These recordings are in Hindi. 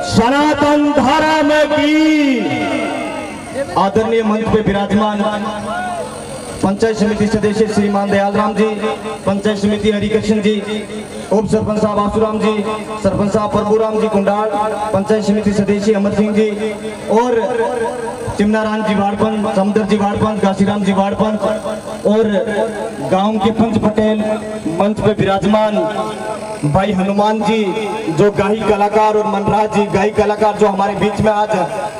सनातन धर्म की आदरणीय मंच पे विराजमान पंचायत समिति सदस्य श्रीमान दयाल राम जी, पंचायत समिति हरिकृष्ण जी, उप सरपंच साहब आसुराम जी, सरपंच साहब प्रभुराम जी कुंडाल, पंचायत समिति सदस्य अमर सिंह जी और चिमनाराम जी वाड़पन, समदर जी वाड़पन, काशीराम जी वाड़पन और गांव के पंच पटेल, मंच पे विराजमान भाई हनुमान जी जो गाही कलाकार और मनराज जी गाही कलाकार जो हमारे बीच में आज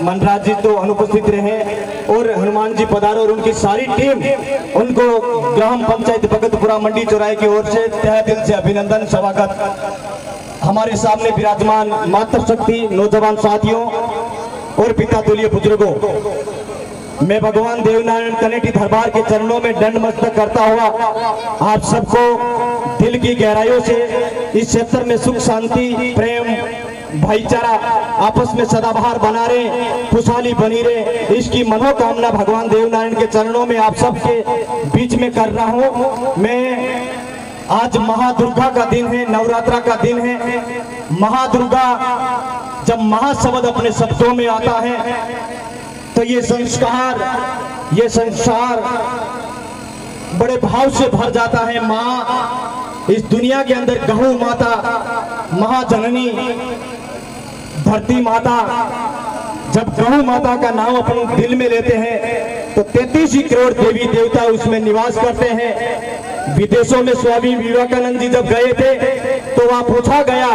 मनराज जी तो अनुपस्थित रहे और हनुमान जी पधारो और उनकी सारी टीम, उनको ग्राम पंचायत भगतपुरा मंडी चौराहे की ओर से तहे दिल से अभिनंदन स्वागत। हमारे सामने विराजमान मातृशक्ति नौजवान साथियों और पिता तुल्य बुजुर्गों, मैं भगवान देवनारायण कनेटी दरबार के चरणों में दंडमस्तक करता हुआ आप सबको दिल की गहराइयों से इस क्षेत्र में सुख शांति प्रेम भाईचारा आपस में सदाबहार बना रहे, खुशहाली बनी रहे, इसकी मनोकामना भगवान देवनारायण के चरणों में आप सबके बीच में कर रहा हूँ। मैं आज महादुर्गा का दिन है, नवरात्रा का दिन है। महादुर्गा जब महाशब्द अपने शब्दों में आता है तो ये संस्कार बड़े भाव से भर जाता है। माँ इस दुनिया के अंदर गहू माता, महाजननी, धरती माता, जब गहू माता का नाम अपन दिल में लेते हैं तो 33 करोड़ देवी देवता उसमें निवास करते हैं। विदेशों में स्वामी विवेकानंद जी जब गए थे तो वहां पूछा गया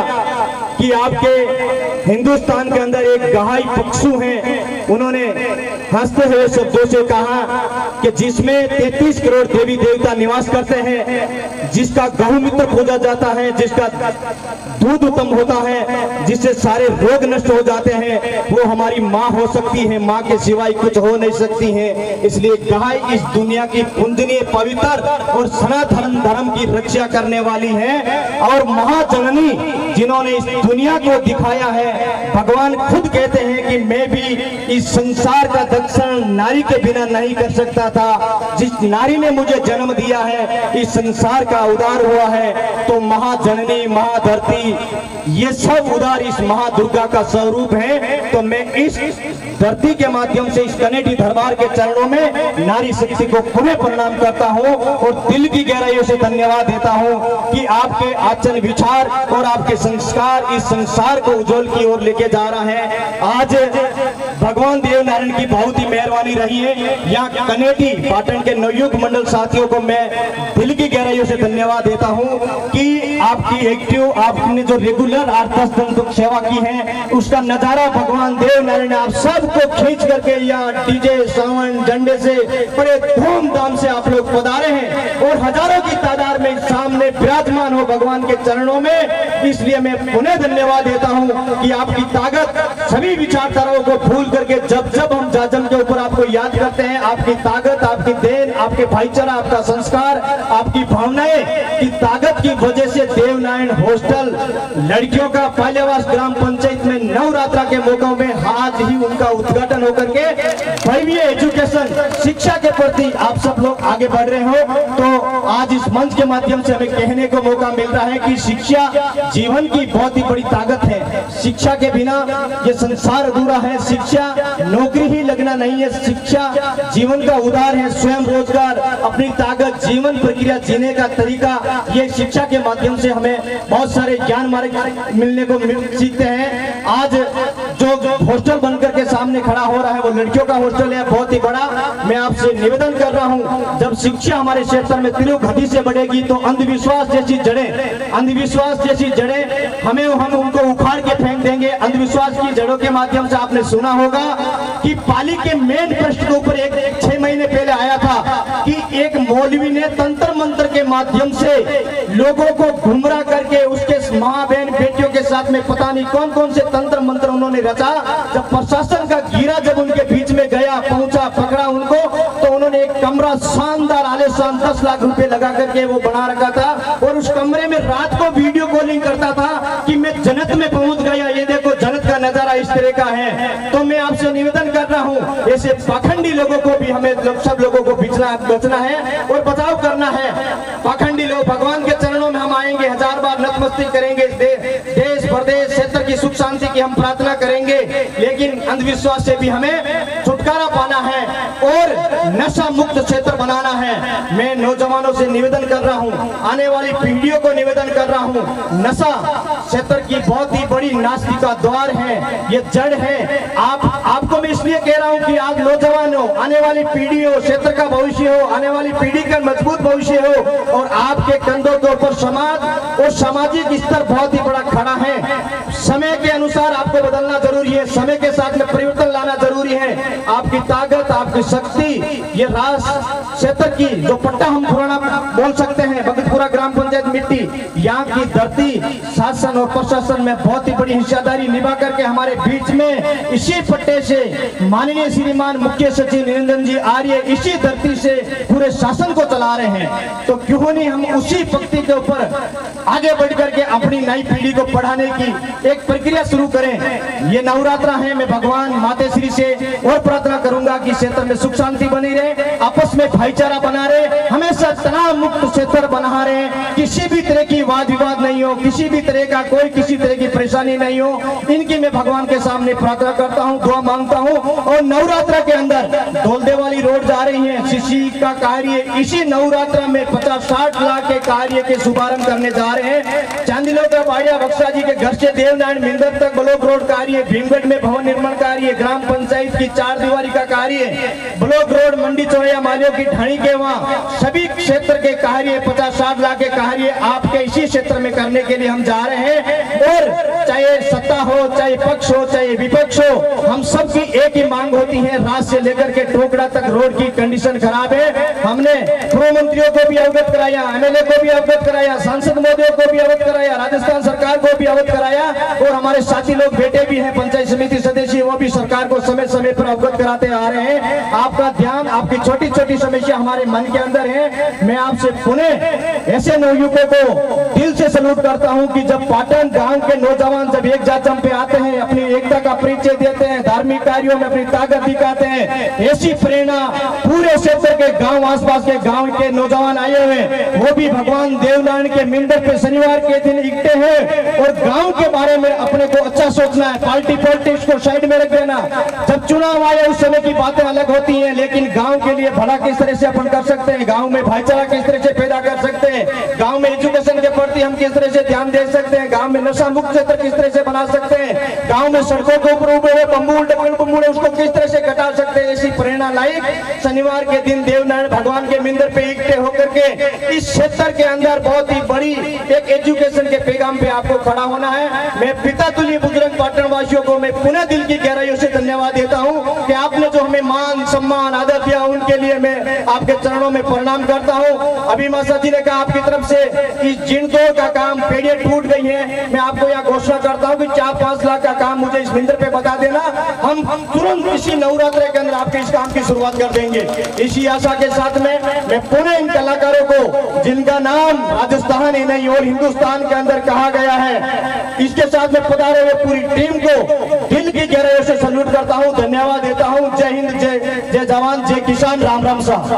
कि आपके हिंदुस्तान के अंदर एक गहाई पक्षु हैं, उन्होंने हंसते हुए शब्दों से कहा कि जिसमें 33 करोड़ देवी देवता निवास करते हैं, जिसका गहू मित्र पूजा जाता है, जिसका दूध उत्तम होता है, जिससे सारे रोग नष्ट हो जाते हैं, वो हमारी माँ हो सकती है। माँ के सिवाय कुछ हो नहीं सकती है। इसलिए गाय इस दुनिया की पूजनीय पवित्र और सनातन धर्म की रक्षा करने वाली है और महाजननी जिन्होंने इस दुनिया को दिखाया है। भगवान खुद कहते हैं कि मैं भी इस संसार का दर्शन नारी के बिना नहीं कर सकता था। जिस नारी ने मुझे जन्म दिया है, इस संसार का उद्धार हुआ है। तो महाजननी, महाधरती, ये सब उद्धार इस महादुर्गा का स्वरूप है। तो मैं इस धरती के माध्यम से इस कनेटी दरबार के चरणों में नारी शक्ति को पुनः प्रणाम करता हूँ और दिल की गहराइयों से धन्यवाद देता हूँ कि आपके आचरण विचार और आपके संस्कार इस संसार को उज्जवल की ओर लेके जा रहा है। आज भगवान देवनारायण की बहुत ही मेहरबानी रही है। यहाँ कनेटी पाटन के नवयुग मंडल साथियों को मैं दिल की गहराइयों से धन्यवाद देता हूँ कि आपकी एक्टिव, आपने जो रेगुलर 8-10 दिन तक सेवा की है, उसका नजारा भगवान देवनारायण ने आप सबको खींच करके यहाँ डीजे सावन झंडे से बड़े धूमधाम से आप लोग पधारे हैं और हजारों की तादाद में सामने विराजमान हो भगवान के चरणों में। इसलिए मैं पुनः धन्यवाद देता हूँ कि आपकी ताकत सभी विचारधाराओं को भूल करके जब जब हम जाजम के ऊपर आपको याद करते हैं, आपकी ताकत, आपकी देन, आपके भाईचारा, आपका संस्कार, आपकी भावनाएं की ताकत की वजह से देवनारायण हॉस्टल लड़कियों का पाल्यावास ग्राम पंचायत में नवरात्रा के मौकों में आज ही उनका उद्घाटन होकर के भव्य एजुकेशन शिक्षा के प्रति आप सब लोग आगे बढ़ रहे हो। तो आज इस मंच के माध्यम से हमें कहने को मौका मिल रहा है कि शिक्षा जीवन की बहुत ही बड़ी ताकत है। शिक्षा के बिना ये संसार अधूरा है। शिक्षा नौकरी ही लगना नहीं है, शिक्षा जीवन का उद्धार है। स्वयं रोजगार, अपनी ताकत, जीवन प्रक्रिया जीने का तरीका, ये शिक्षा के माध्यम से हमें बहुत सारे ज्ञान मार्ग मिलने को सीखते हैं। आज जो हॉस्टल बनकर के सामने खड़ा हो रहा है वो लड़कियों का हॉस्टल है, बहुत ही बड़ा। मैं आपसे निवेदन कर रहा हूँ, जब शिक्षा हमारे क्षेत्र में तिरुगति से बढ़ेगी तो अंधविश्वास जैसी जड़ें हम उनको उखाड़ के फेंक देंगे। अंधविश्वास की जड़ों के माध्यम से आपने सुना होगा कि पाली के मेन पृष्ठ के ऊपर एक 6 महीने पहले आया था कि एक मौलवी ने तंत्र मंत्र के माध्यम से लोगों को गुमराह करके उसके माँ बहन बेटियों के साथ में पता नहीं कौन कौन से तंत्र मंत्र उन्होंने रचा। जब प्रशासन का गिरा जब उनके बीच में गया, पहुंचा, पकड़ा उनको, तो उन्होंने एक कमरा शानदार आलीशान 10 लाख रुपए लगा करके वो बना रखा था और उस कमरे में रात को वीडियो कॉलिंग करता था कि मैं जन्नत में पहुंच गया, ये देखो जन्नत का नजारा इस तरह का है। तो मैं आपसे निवेदन कर रहा हूँ, ऐसे पाखंडी लोगों को भी हमें सब लोगों को बचना है और बचाव करना है। पाखंडी लोग, भगवान के चरणों में हम आएंगे, 1000 बार नतमस्तक करेंगे, देश प्रदेश क्षेत्र की सुख शांति की हम प्रार्थना करेंगे, लेकिन अंधविश्वास से भी हमें छुटकारा पाना है और नशा मुक्त क्षेत्र बनाना है। मैं नौजवानों से निवेदन कर रहा हूं, आने वाली पीढ़ियों को निवेदन कर रहा हूं, नशा क्षेत्र की बहुत ही बड़ी नास्ती का द्वार है, ये जड़ है। आपको मैं इसलिए कह रहा हूं कि आप नौजवान हो, आने वाली पीढ़ी हो, क्षेत्र का भविष्य हो, आने वाली पीढ़ी का मजबूत भविष्य हो, और आपके कंधों के ऊपर समाज और सामाजिक स्तर बहुत ही बड़ा खड़ा है। समय के अनुसार आपको बदलना जरूरी है, समय के साथ में परिवर्तन लाना जरूरी है। आपकी ताकत, आपकी शक्ति, ये राष्ट्र क्षेत्र की जो पट्टा हम पुराना बोल सकते हैं, भगतपुरा ग्राम पंचायत मिट्टी, यहाँ की धरती शासन और प्रशासन में बहुत ही बड़ी हिस्सेदारी निभा करके हमारे बीच में इसी पट्टे से माननीय श्रीमान मुख्य सचिव निरंजन जी आर्य इसी धरती से पूरे शासन को चला रहे हैं। तो क्यों नहीं हम उसी पंक्ति के ऊपर आगे बढ़ करके अपनी नई पीढ़ी को पढ़ाने की एक प्रक्रिया शुरू करें। ये नवरात्रा है, मैं भगवान माता श्री से और प्रार्थना करूंगा कि क्षेत्र में सुख शांति बनी रहे, आपस में भाईचारा बना रहे, हमेशा तनाव मुक्त क्षेत्र बना रहे, किसी भी तरह की वाद विवाद नहीं हो, किसी भी तरह का कोई किसी तरह की परेशानी नहीं हो। इनकी मैं भगवान के सामने प्रार्थना करता हूँ, दुआ मांगता हूँ। और नवरात्रा के अंदर धोलदे वाली रोड जा रही है, शिशी का कार्य इसी नवरात्रा में 50-60 लाख के कार्य के शुभारंभ करने जा रहे हैं। चांदिलो का बाड़िया बक्सा जी के घर से देवनारायण मिंदर तक ब्लॉक रोड कार्य, भीमगढ़ में भवन निर्माण कार्य, ग्राम पंचायत की 4 दीवारी का कार्य, ब्लॉक रोड मंडी चौड़िया मालियों की ढाणी के वहाँ सभी क्षेत्र के कार्य 50-60 लाख के कार्य आपके इसी क्षेत्र में करने के लिए हम जा रहे हैं। और चाहे सत्ता हो, चाहे पक्ष हो, चाहे विपक्ष हो, हम सबकी एक ही मांग होती है, रात से लेकर के टोकड़ा तक रोड की कंडीशन खराब है। हमने पूर्व मंत्रियों को भी अवगत कराया, एमएलए को भी अवगत कराया, सांसद मोदियों को भी अवगत कराया, राजस्थान सरकार को भी अवगत कराया, और हमारे साथी लोग बेटे भी हैं पंचायत समिति सदस्य, वो भी सरकार को समय समय पर अवगत कराते आ रहे हैं। आपका ध्यान, आपकी छोटी छोटी समस्या हमारे मन के अंदर है। मैं आपसे पुनः ऐसे नवयुवकों को दिल से सैल्यूट करता हूं कि जब पाटन गांव के नौजवान जब एक जाचम पे आते हैं, अपनी एकता का परिचय देते हैं, धार्मिक कार्यों में अपनी ताकत दिखाते हैं, ऐसी प्रेरणा पूरे क्षेत्र के गांव, आसपास के गांव के नौजवान आए हुए, वो भी भगवान देवनारायण के मिंदर पे शनिवार के दिन इकट्ठे हैं। और गांव के बारे में अपने को अच्छा सोचना है, पार्टी पॉलिटिक्स को साइड में रख देना। जब चुनाव आए उस समय की बातें अलग होती हैं, लेकिन गांव के लिए भला किस तरह से अपन कर सकते हैं, गांव में भाईचारा किस तरह से पैदा कर सकते हैं, गांव में एजुकेशन के प्रति हम किस तरह से ध्यान दे सकते हैं, गांव में नशा मुक्त क्षेत्र किस तरह से बना सकते हैं, गांव में सड़कों के ऊपर उभे हुए बम्बूल उसको किस तरह से घटा सकते हैं। ऐसी प्रेरणा लायक शनिवार के दिन देवनारायण भगवान के मिंदर पे इकट्ठे होकर के इस क्षेत्र के अंदर बहुत ही बड़ी एक एजुकेशन के पैगाम पे आपको खड़ा होना है। मैं पिता तुल्य बुजुर्ग पाटन वासियों को मैं पुनः दिल की गहराइयों से धन्यवाद देता हूं कि आपने जो हमें मान सम्मान आदर दिया, उनके लिए मैं आपके चरणों में प्रणाम करता हूं। अभी मासा जी ने कहा आपकी तरफ से इस जिनतोड़ का काम, पेड़ियां टूट गई है, मैं आपको यहाँ घोषणा करता हूँ कि 4-5 लाख का काम मुझे इस मिंदर पे बता देना, हम तुरंत इसी नवरात्रि के अंदर आपके इस काम की शुरुआत कर देंगे। इसी आशा के साथ में मैं पुनः इन कलाकारों को, जिनका नाम राजस्थान ही नहीं और हिंदुस्तान के अंदर कहा गया है, इसके साथ में पधारे हुए पूरी टीम को दिल की गहराइयों से सैल्यूट करता हूं, धन्यवाद देता हूं। जय हिंद, जय जवान, जय किसान, राम राम साहब।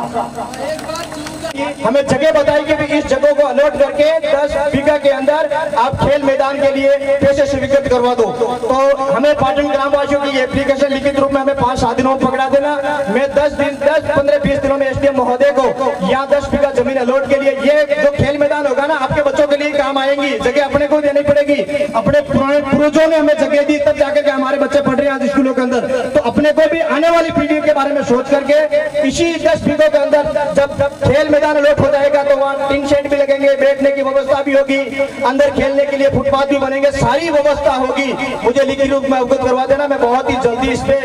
हमें जगह बताई कि इस जगह को अलॉट करके 10 बीघा के अंदर आप खेल मैदान के लिए पैसे स्वीकृत करवा दो। तो हमें पाटन ग्रामवासियों की एप्लीकेशन लिखित रूप में हमें 5-7 दिनों में पकड़ा देना। मैं 10-15-20 दिनों में एसडीएम महोदय को यहाँ 10 बीघा जमीन अलॉट के लिए, ये जो खेल मैदान होगा ना, आपके बच्चों के लिए काम आएंगी। जगह अपने को देनी पड़ेगी, अपने पूर्वजों ने हमें जगह दी तब जाकर के हमारे बच्चे पढ़ रहे हैं आज स्कूलों के अंदर। तो अपने को भी आने वाली पीढ़ी के बारे में सोच करके इसी 10 बीघों के अंदर जब खेल मैदान अलॉट हो जाएगा तो वहाँ टिन शेड भी लगेंगे, बैठने की व्यवस्था भी होगी, अंदर खेलने के लिए फुटपाथ भी बनेंगे, सारी व्यवस्था होगी। मुझे लिखित रूप में अवगत करवा देना, मैं बहुत ही जल्दी इस पे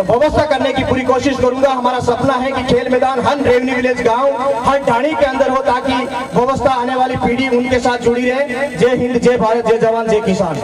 व्यवस्था करने की पूरी कोशिश करूंगा। हमारा सपना है कि खेल मैदान हर रेवन्यू विलेज गांव, हर ढाणी के अंदर हो, ताकि व्यवस्था आने वाली पीढ़ी उनके साथ जुड़ी रहे। जय हिंद, जय भारत, जय जवान, जय किसान।